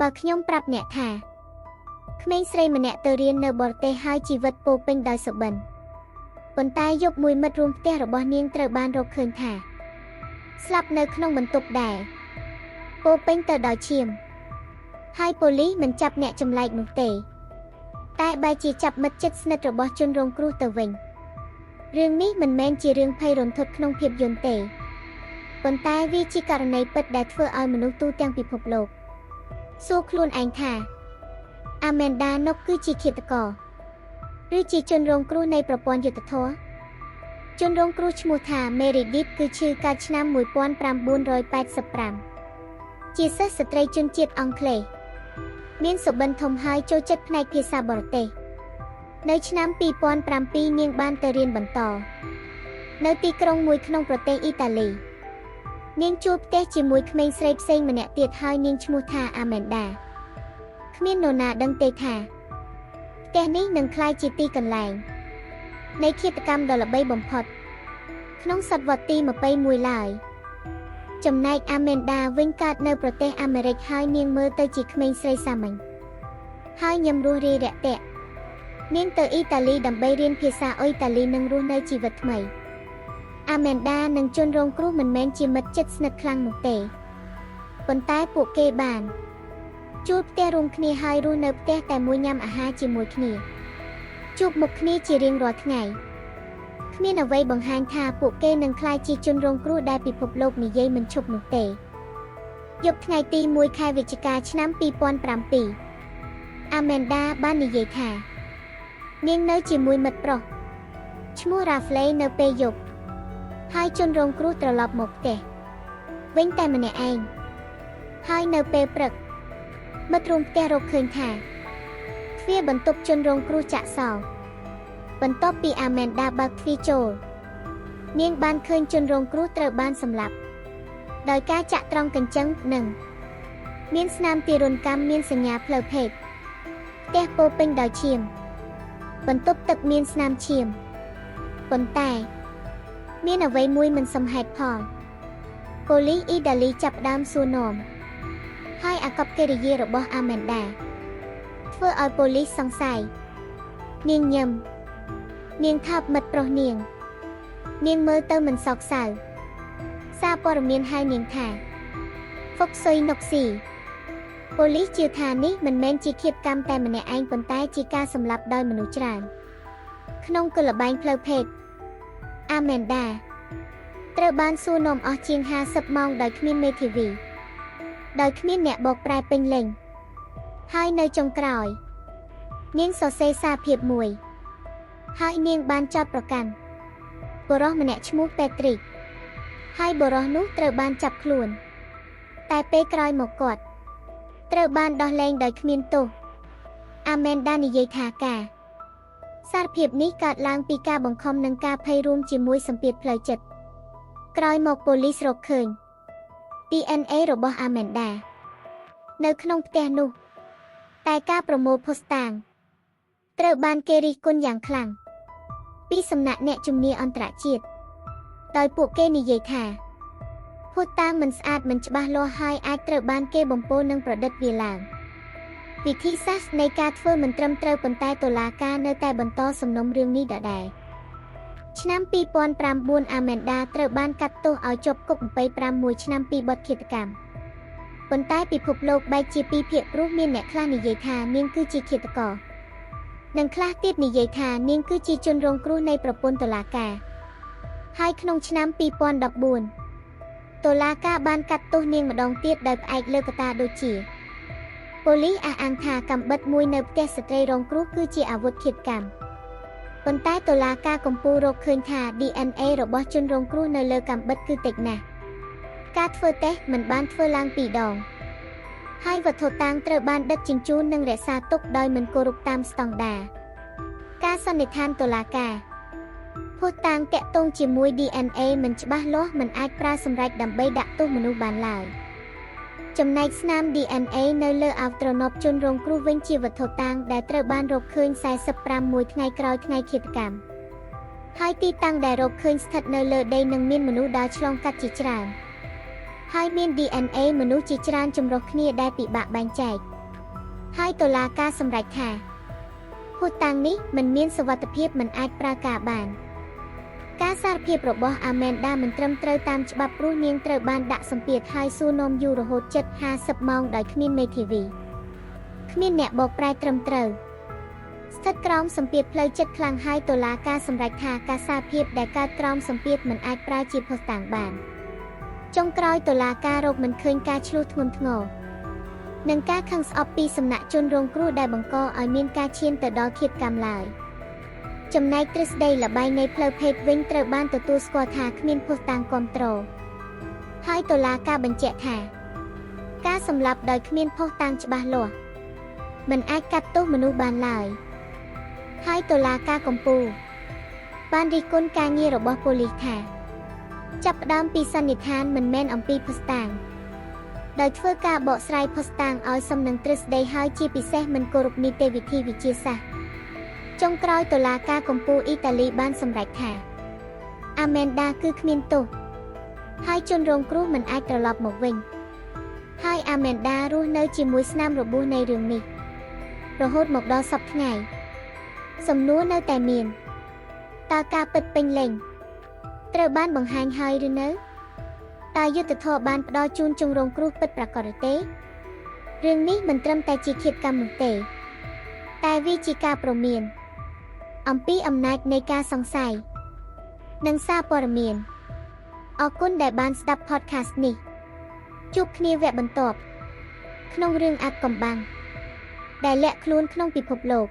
បើខ្ញុំប្រាប់អ្នកថាក្មេងស្រីម្នាក់ទៅរៀននៅបរទេសហើយជីវិតពោពេញដោយសុបិនប៉ុន្តែយប់មួយមិត្តរួមផ្ទះរបស់នាងត្រូវបានរកឃើញថាស្លាប់នៅក្នុងបន្ទប់ដែរពោពេញទៅដោយឈាមហើយប៉ូលីសមិនចាប់អ្នកចម្លែកនោះទេតែបែរជាចាប់មិត្តជិតស្និទ្ធរបស់ជនរងគ្រោះទៅវិញរឿងនេះមិនមែនជារឿងភ័យរន្ធត់ក្នុងភាពយន្តទេប៉ុន្តែវាជាករណីពិតដែលធ្វើឲ្យមនុស្សទូទាំងពិភពលោកសួរខ្លួនឯងថាអាមែនដានុកគឺជាឃាតករឬជាជនរងគ្រោះនៃប្រព័ន្ធយុត្តិធម៌ជនរងគ្រោះឈ្មោះថា Meredith គឺឈឺកាលឆ្នាំ1985ជាសិស្សស្ត្រីជនជាតិអង់គ្លេសមានសុបិនធំហើយចូលចិត្តផ្នែកភាសាបរទេសនៅឆ្នាំ2007នាងបានទៅរៀនបន្តនៅទីក្រុងមួយក្នុងប្រទេសអ៊ីតាលីនាងជួលផ្ទះជាមួយក្មេងស្រីផ្សេងម្នាក់ទៀតហើយនាងឈ្មោះថាអាមែនដាគ្មាននរណាដឹងទេថាផ្ទះនេះនឹងក្លាយជាទីកន្លែងនៃឃាតកម្មដ៏ល្បីបំផុតក្នុងសតវត្សទី21ឡើយចំណែកអាមែនដាវិញកើតនៅប្រទេសអាមេរិកហើយនាងមើលទៅជាក្មេងស្រីសាមញ្ញហើយញឹមរស់រាយរាក់ទាក់នាងទៅអ៊ីតាលីដើម្បីរៀនភាសាអ៊ុយតាលីនិងរស់នៅជីវិតថ្មីអាមែនដានិងជនរងគ្រោះមិនមែនជាមិត្តជិតស្និទ្ធខ្លាំងនោះទេប៉ុន្តែពួកគេបានជួលផ្ទះរួមគ្នាហើយរស់នៅផ្ទះតែមួយញ៉ាំអាហារជាមួយគ្នាជួបមុខគ្នាជារៀងរាល់ថ្ងៃគ្មានអ្វីបង្ហាញថាពួកគេនឹងក្លាយជាជនរងគ្រោះដែលពិភពលោកនិយាយមិនឈប់នោះទេយប់ថ្ងៃទី1ខែវិច្ឆិកាឆ្នាំ2007អាមែនដាបាននិយាយថានាងនៅជាមួយមិត្តប្រុសឈ្មោះរ៉ាហ្វ្លេនៅពេលយប់ហើយជនរងគ្រោះត្រឡប់មកផ្ទះវិញតែម្នាក់ឯងហើយនៅពេលព្រឹកមិត្តរួមផ្ទះរកឃើញថាទ្វារបន្ទប់ជនរងគ្រោះចាក់សោបន្ទាប់ពីអាមែនដាបើកទ្វារចូលនាងបានឃើញជនរងគ្រោះត្រូវបានសម្លាប់ដោយការចាក់ត្រង់កញ្ចឹងនិងមានស្នាមទារុណកម្មមានសញ្ញាផ្លូវភេទផ្ទះពោពេញដោយឈាមបន្ទប់ទឹកមានស្នាមឈាមប៉ុន្តែមានអ្វីមួយមិនសមហេតុផលប៉ូលីសអ៊ីតាលីចាប់ផ្ដើមសួរនាំហើយអាកប្បកិរិយារបស់អាមែនដាធ្វើឲ្យប៉ូលីសសង្ស័យនាងញឹមនាងថើបមិត្តប្រុសនាងមើលទៅមិនសោកសៅសារព័ត៌មានហៅនាងថាហ្វុកស៊ុយណុកស៊ីប៉ូលីសជឿថានេះមិនមែនជាឃាតកម្មតែម្នាក់ឯងប៉ុន្តែជាការសម្លាប់ដោយមនុស្សច្រើនក្នុងកលបែងផ្លូវភេទអាមែនដាត្រូវបានសួរនាំអស់ជាង50ម៉ោងដោយគ្មានមេធាវីដោយគ្មានអ្នកបកប្រែពេញលេញហើយនៅចុងក្រោយនាងសរសេរសារភាពមួយហើយនាងបានចោទប្រកាន់បុរសម្នាក់ឈ្មោះពេទ្រីកហើយបុរសនោះត្រូវបានចាប់ខ្លួនតែពេលក្រោយមកគាត់ត្រូវបានដោះលែងដោយគ្មានទោសអាមែនដានិយាយថាការសារភាពនេះកើតឡើងពីការបង្ខំនិងការភ័យរួមជាមួយសម្ពាធផ្លូវចិត្តក្រោយមកប៉ូលីសរកឃើញ DNA របស់អាមែនដានៅក្នុងផ្ទះនោះតែការប្រមូលភស្តុតាងត្រូវបានគេរិះគន់យ៉ាងខ្លាំងពីសំណាក់អ្នកជំនាញអន្តរជាតិដោយពួកគេនិយាយថាភស្តុតាងមិនស្អាតមិនច្បាស់លាស់ហើយអាចត្រូវបានគេបំពោលនិងប្រឌិតវាឡើងវិធីសាស្ត្រនៃការធ្វើមិនត្រឹមត្រូវប៉ុន្តែតុលាការនៅតែបន្តសំណុំរឿងនេះដដែលឆ្នាំ2009អាមែនដាត្រូវបានកាត់ទោសឲ្យជាប់គុក26ឆ្នាំពីបទឃាតកម្មប៉ុន្តែពិភពលោកបែកជាពីរភាគព្រោះមានអ្នកខ្លះនិយាយថានាងគឺជាឃាតករនិងខ្លះទៀតនិយាយថានាងគឺជាជនរងគ្រោះនៃប្រព័ន្ធតុលាការហើយក្នុងឆ្នាំ2014តុលាការបានកាត់ទោសនាងម្ដងទៀតដោយផ្អែកលើកត្តាដូចជាប៉ូលីសអះអាងថាកាំបិតមួយនៅផ្ទះស្ត្រីរងគ្រោះគឺជាអាវុធឃាតកម្មប៉ុន្តែតុលាការកំពូលរកឃើញថា DNA របស់ជនរងគ្រោះនៅលើកាំបិតគឺតិចណាស់ការធ្វើតេស្តមិនបានធ្វើឡើងពីរដងហើយវត្ថុតាងត្រូវបានដឹកជញ្ជូននិងរក្សាទុកដោយមិនគោរពតាមស្តង់ដារការសន្និដ្ឋានតុលាការភស្តុតាងតាក់ទងជាមួយ DNA មិនច្បាស់លាស់មិនអាចប្រើសម្រេចដើម្បីដាក់ទោសមនុស្សបានឡើយចំណែកស្នាម DNA នៅលើអាវទ្រនាប់ជនរងគ្រោះវិញជាវត្ថុតាងដែលត្រូវបានរកឃើញ45ថ្ងៃក្រោយថ្ងៃឃាតកម្មហើយទីតាំងដែលរកឃើញស្ថិតនៅលើដីនិងមានមនុស្សដើរឆ្លងកាត់ជាច្រើន ហើយមាន DNA មនុស្សជាច្រើនចម្រុះគ្នាដែលពិបាកបែងចែកហើយតុលាការសម្រេចថាភស្តុតាងនេះមិនមានសុវត្ថិភាពមិនអាចប្រើការបានការសារភាពរបស់ Amanda មិនត្រឹមត្រូវតាមច្បាប់ព្រោះនាងត្រូវបានដាក់សម្ពាធហើយសួរនាំយូររហូតជិត50ម៉ោងដោយគ្មានមេធាវីគ្មានអ្នកបកប្រែត្រឹមត្រូវស្ថិតក្រោមសម្ពាធផ្លូវចិត្តខ្លាំងហើយតុលាការសម្រេចថាការសារភាពដែលកើតក្រោមសម្ពាធមិនអាចប្រើជាភស្តុតាងបានចុងក្រោយតុលាការរកមិនឃើញការឆ្លោះធ្ងន់ធ្ងរនិងការខឹងស្អប់ពីសំណាក់ជនរងគ្រោះដែលបង្កឲ្យមានការឈានទៅដល់ឃាតកម្មឡើយចំណែកទ្រឹស្ដីល្បែងនៃផ្លូវភេទវិញត្រូវបានទទួលស្គាល់ថាគ្មានភស្តុតាងគាំទ្រហើយតុលាការបញ្ជាក់ថាការសម្លាប់ដោយគ្មានភស្តុតាងច្បាស់លាស់មិនអាចកាត់ទោសមនុស្សបានឡើយហើយតុលាការកំពូលបានរិះគន់ការងាររបស់ប៉ូលីសថាចាប់ផ្ដើមពីសន្និដ្ឋានមិនមែនអំពីភស្តុតាងដោយធ្វើការបកស្រាយភស្តុតាងឲ្យសមនឹងទ្រឹស្ដីហើយជាពិសេសមិនគោរពនីតិវិធីវិទ្យាសាស្ត្រចុងក្រោយតុលាការកំពូលអ៊ីតាលីបានសម្រេចថា Amanda គឺគ្មានទោសហើយជនរងគ្រោះមិនអាចត្រឡប់មកវិញហើយ Amanda រស់នៅជាមួយស្នាមរបួសនៃរឿងនេះរហូតមកដល់សប្តាហ៍ថ្ងៃសំណួរនៅតែមានតើការពិតពេញលេញត្រូវបានបង្ហាញហើយឬនៅតើយុត្តិធម៌បានផ្ដល់ជូនជនរងគ្រោះពិតប្រាកដទេរឿងនេះមិនត្រឹមតែជាឃាតកម្មនោះទេតែវាជាការព្រមានអំពីអំណាចនៃការសង្ស័យនិងសារព័ត៌មានអរគុណដែលបានស្ដាប់ podcast នេះជួបគ្នាវគ្គបន្ទាប់ក្នុងរឿងអាថ៌កំបាំងដែលលាក់ខ្លួនក្នុងពិភពលោក